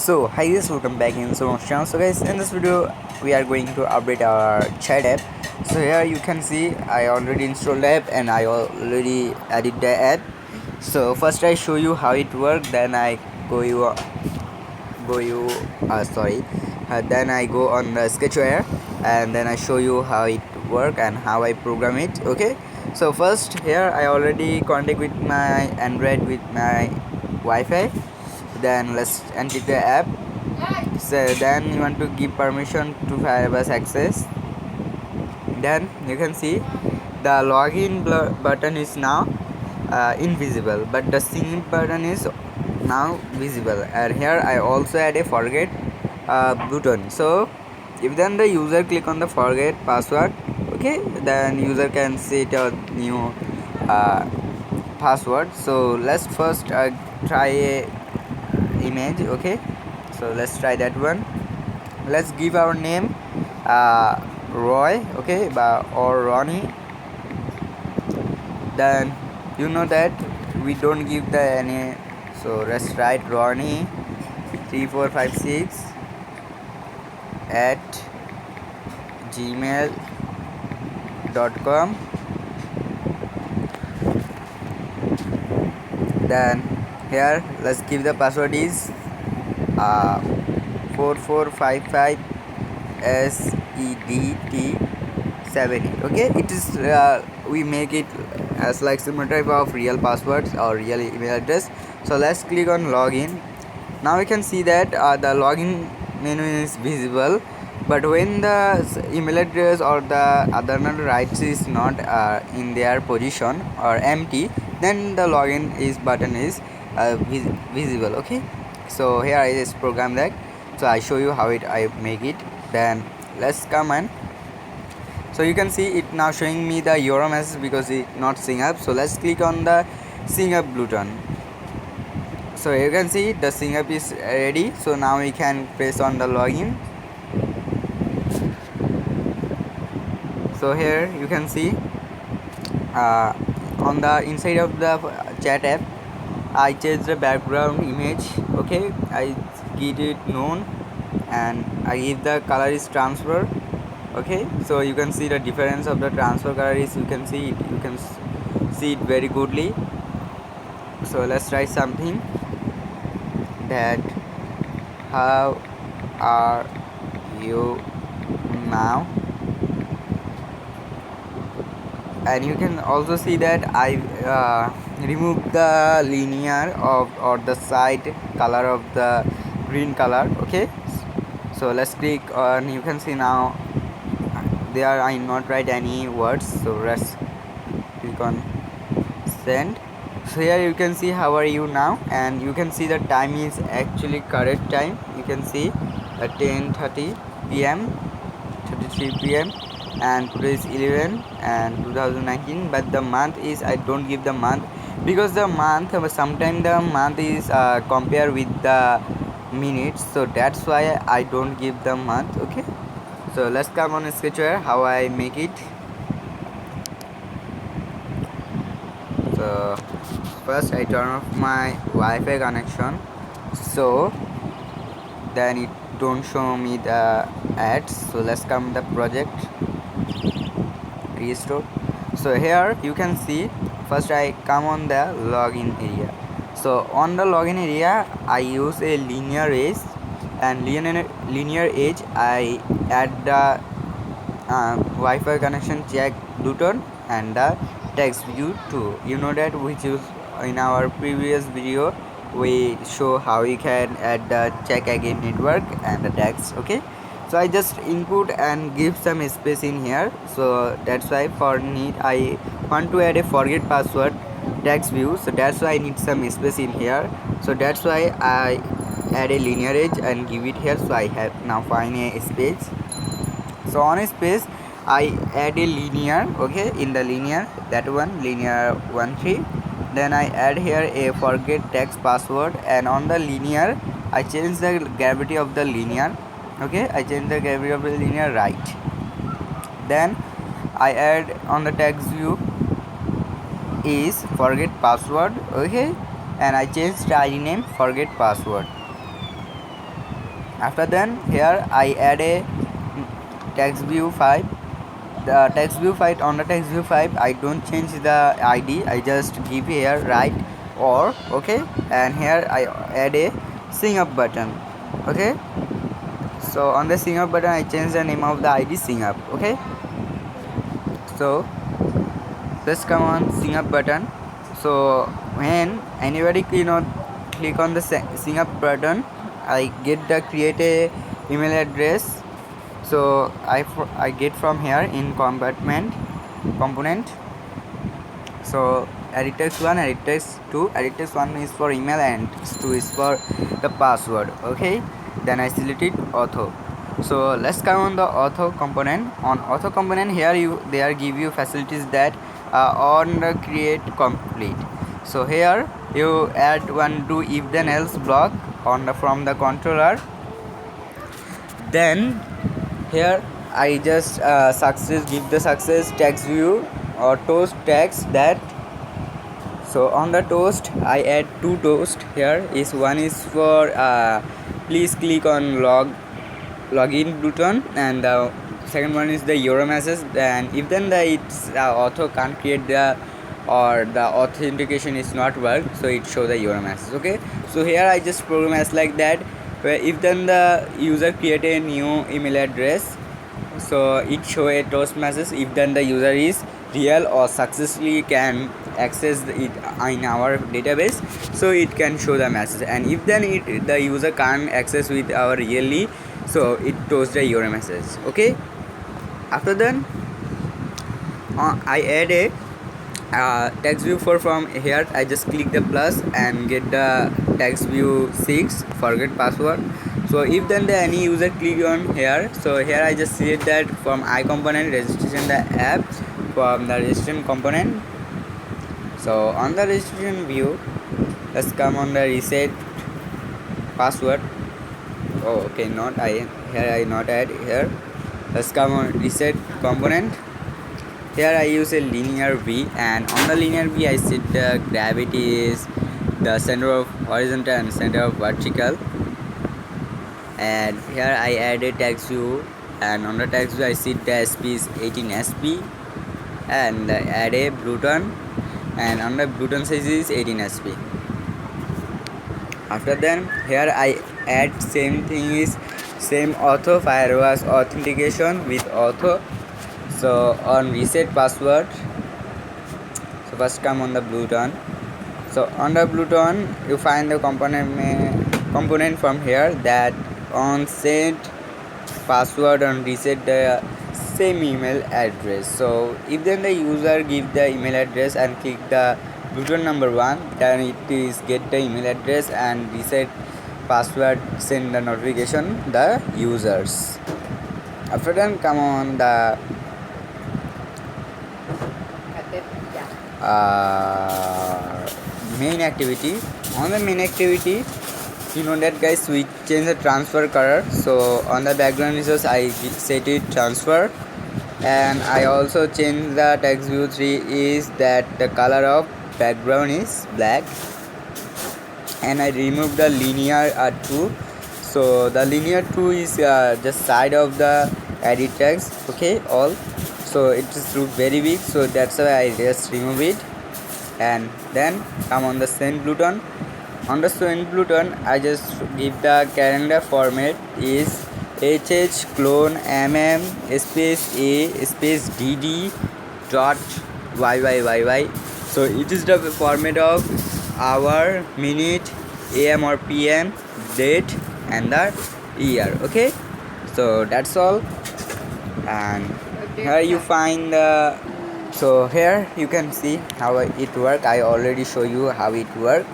So hi guys, welcome back in Sroyed channel. So guys, in this video we are going to update our chat app. So here you can see I already installed the app and I already added the app. So first I show you how it works, then I go you go you sorry then I go on the sketchware and then I show you how it work and how I program it. Okay, so first here I already contact with my Android with my Wi-Fi. Then let's enter the app. So then you want to give permission to Firebase access. Then you can see the login button is now invisible, but the sync button is now visible. And here I also add a forget button. So if then the user click on the forget password, okay, then user can set a new uh, password. So let's first try a image. Okay, so let's try that one. Let's give our name Roy, okay, or Ronnie. Then you know that we don't give the any, so let's write Ronnie 3456 at gmail.com. Then here let's give the password is 4455 SEDT70. Okay, it is we make it as like similar type of real passwords or real email address. So let's click on login. Now we can see that the login menu is visible, but when the email address or the other rights is not in their position or empty, then the login is button is visible. Okay, so here I just program that. So I show you how I make it. Then let's come and so you can see it now showing me the euro message because it not sync up. So let's click on the sync up button. So you can see the sync up is ready. So now we can press on the login. So here you can see on the inside of the chat app I change the background image. Okay, I get it known and I give the color is transfer. Okay, so you can see the difference of the transfer color is, you can see it, you can see it very goodly. So let's try something that how are you now, and you can also see that I remove the linear of or the side color of the green color. Okay, so let's click on, you can see now there I not write any words. So let's click on send. So here you can see how are you now, and you can see the time is actually correct time. You can see at 10:30 p.m 33 p.m and today is 11 and 2019, but the month is I don't give the month because the month sometimes the month is compare with the minutes, so that's why I don't give the month. Okay, so let's come on sketchware how I make it. So first I turn off my Wi-Fi connection, so then it don't show me the ads. So let's come the project restore. So here you can see first I come on the login area. So on the login area I use a linear edge, and linear edge I add the Wi-Fi connection check button and the text view too. You know that which is in our previous video we show how you can add the check again network and the text. Okay, so I just input and give some space in here. So that's why for need I want to add a forget password text view, so that's why I need some space in here. So that's why I add a linear edge and give it here. So I have now find a space. So on a space I add a linear. Okay, in the linear, that one linear 13, then I add here a forget text password, and on the linear I change the gravity of the linear. Okay, I change the gravity of the linear right. Then I add on the text view is forget password. Okay, and I change the ID name forget password. After then here I add a text view 5. The text view 5, on the text view 5 I don't change the ID, I just give here right or, okay, and here I add a sing up button. Okay, so on the sing up button I change the name of the ID sing up. Okay, so just come on sing up button. So when anybody click on the sing up button, I get the create a email address. So I get from here in component. So edit text 1, edit text 2. Edit text 1 is for email and 2 is for the password. Okay, then I select it auto. So let's come on the auto component. On auto component here they are give you facilities that on the create complete. So here you add one do if then else block on the from the controller. Then here I just give the success text view or toast text that. So on the toast I add two toast. Here is one is for please click on login button, and the second one is the euro message. And if then the it's auto can't create the or the authentication is not work, so it show the euro message. Okay, so here I just program as like that, where if then the user create a new email address, so it show a toast message. If then the user is real or successfully can access it in our database, so it can show the message. And if then the user can't access with our really, so it toast the euro message. Okay, after then I add a text view 4. From here I just click the plus and get the text view 6 forget password. So if then the any user click on here, so here I just see that from I component registration the app from the registration component. So on the registration view, let's come on the reset password. Oh, okay, not I here I not add here. Let's come on reset component. Here I use a linear V, and on the linear V I set the gravity is the center of horizontal and center of vertical. And here I add a text view, and on the text view I set the SP is 18 SP, and I add a button, and on the button size is 18 SP. After then here I add same thing is same auto firewall authentication with auto. So on reset password, so first come on the button. So on the button you find the component from here that on set password and reset the same email address. So if then the user give the email address and click the button number 1, then it is get the email address and reset password, send the notification the users. After then come on the main activity. On the main activity, you know that guys, we change the transfer color. So on the background resource I set it transfer, and I also change the text view 3 is that the color of background is black, and I remove the linear 2. So the linear 2 is just side of the edit text. Okay, all. So it is look very big, so that's why I just remove it. And then come on the send button. On the send button I just give the calendar format is hh clone space a space dd dot yyyy. So it is the format of hour, minute, am or pm, date and the year. Okay, so that's all. And here you find the, so here you can see how it work. I already show you how it work.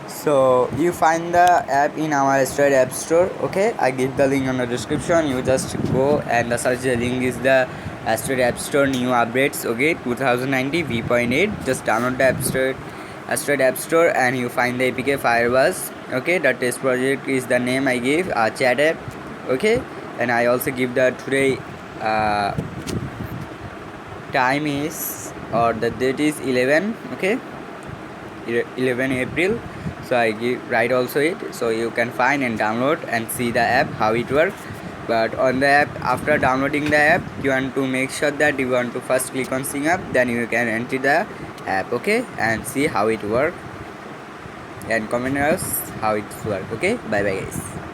So you find the app in our Stroyed App Store. Okay, I give the link on the description. You just go and the search the link is the Stroyed App Store new updates. Okay, 2090 v.8. Just download the Stroyed App Store and you find the APK firewalls. Okay, the test project is the name I gave chat app. Okay, and I also give the today time is or the date is 11. Okay, 11 April. So I give write also it, so you can find and download and see the app how it works. But on the app, after downloading the app, you want to make sure that you want to first click on singup, then you can enter the app, okay, and see how it works and comment us how it works. Okay, bye bye guys.